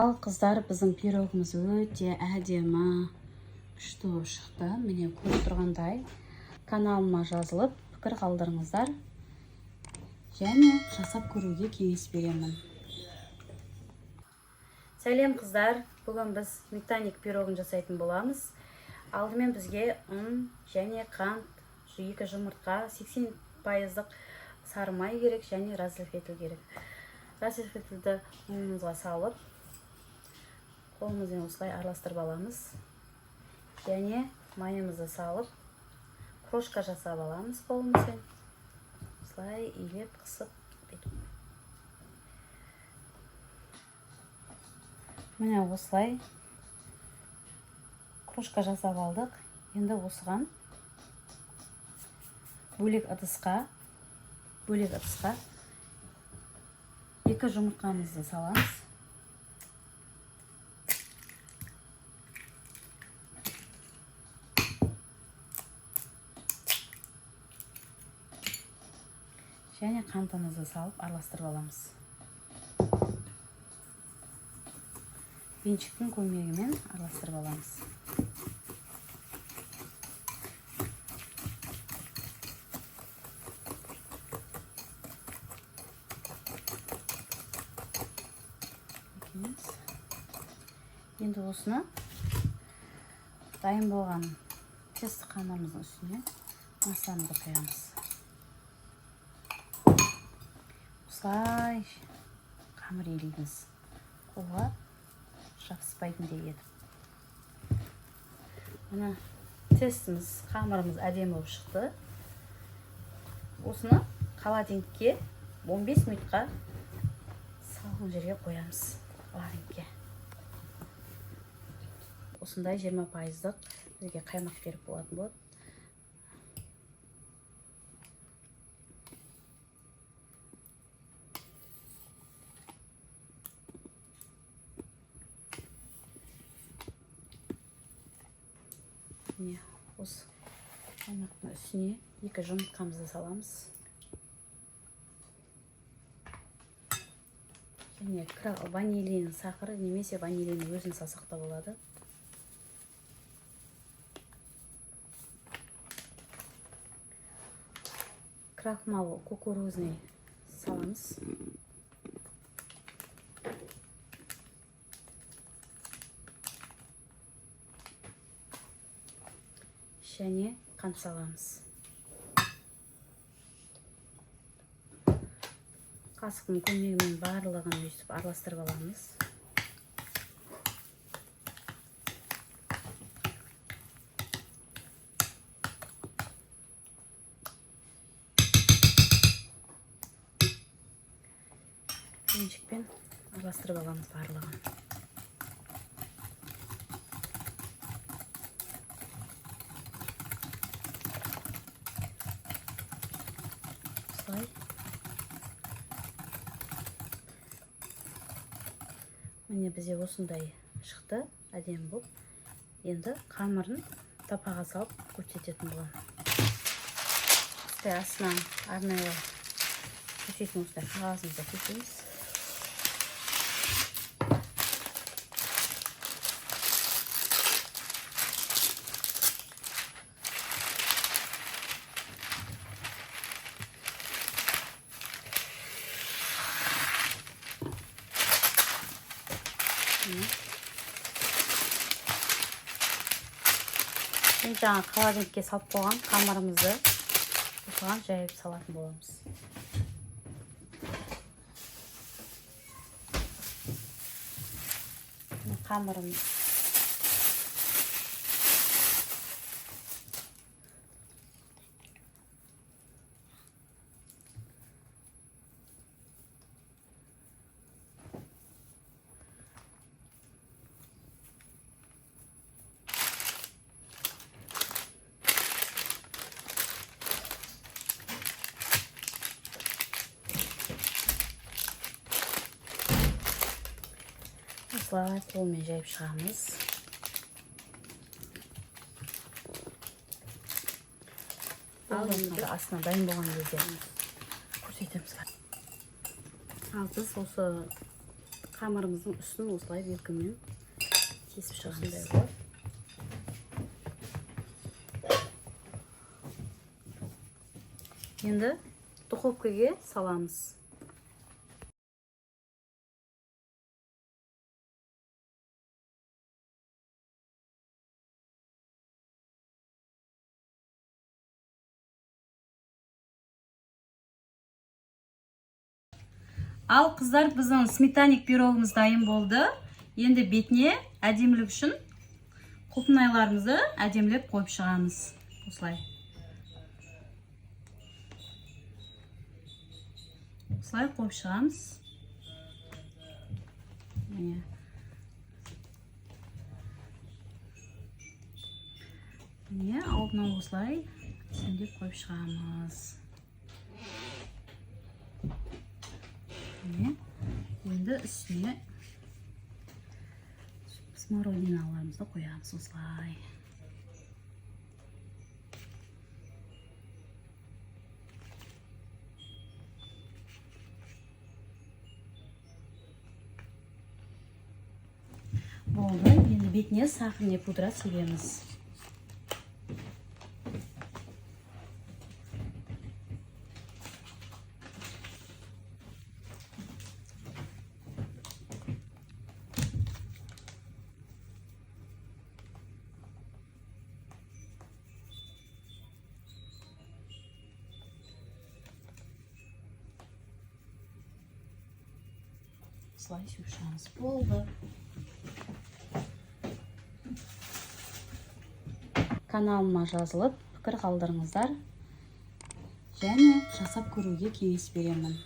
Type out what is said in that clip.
Ал қыздар, біздің пирогымыз өте әдемі, күшті шықты. Міне көріп тұрғандай, каналыма жазылып, пікір қалдырыңыздар және жасап көруге кеңес беремін. Сәлем қыздар, бүгін біз метаник пирогын жасайтын боламыз. Алдымен бізге ұн және қант, 2 жұмыртқа, 80% сары май керек және разрыхлитель керек. Разрыхлительді ұнымызға салып, қолымызбен осылай араластырып аламыз. Және майымызды салып, крошка жасап аламыз қолымызбен. Осылай илеп, қысып. Міне осылай крошка жасап алдық. Енді осыған бөлек ыдысқа 2 жұмыртқамызды саламыз. Және қантымызды салып араластырып аламыз. Венчиктің көмегімен араластырып аламыз. Енді осыны дайын болған тесті қамырымыздың үстіне массамызды құямыз. Осылай қамыр илейміз. Қолға жабыспайтындай етіп. Мына тестіміз, қамырымыз әдемі болып шықты. Осыны холодильникке 15 минутқа салқын жерге қоямыз. Холодильникке. Осындай 20%-ық бізге қаймақ беріп болатын болады. Осы қаймақтың үстіне 2 жұмыртқамызды саламыз. Және ванилин сақыры немесе ванилин өзін салсақ та болады. Крахмал кукурузный саламыз. Және қант саламыз. Қасықтың көмегімен барлығын өйстіп араластырып аламыз. Венчикпен араластырып аламыз барлығын. Осылай. Міне бізде осындай шықты, әдемі болып. Енді қамырын тапаға салып көрсететін боламын. Осылай астынан арнайы көшетін осылай қағазымызды көшеміз. Енді жаңа холодильникке салып қойған қамырымызды осыған жайып салатын боламыз. Қамырымыз осылай қолмен жайып шығамыз. Ал енді астына дайын болған кезде көрсетеміз. Ал біз осы қамырымыздың үстін осылай белкімен тесіп шығамыз. Енді духовкаға саламыз. Ал қыздар, біздің сметаник пирогымыз дайын болды. Енді бетіне әдемілік үшін құлпынайларымызды әдемілеп қойып шығамыз. Осылай. Осылай қойып шығамыз. Міне, алдына осылай әдемілеп қойып шығамыз. Енді үстіне смородиналарымызды қоямыз осылай. Болды, енді бетіне сахарный пудра себеміз. Осылай сүйшіміз болды. Каналыма жазылып, пікір қалдырыңыздар және жасап көруге кеңес беремін.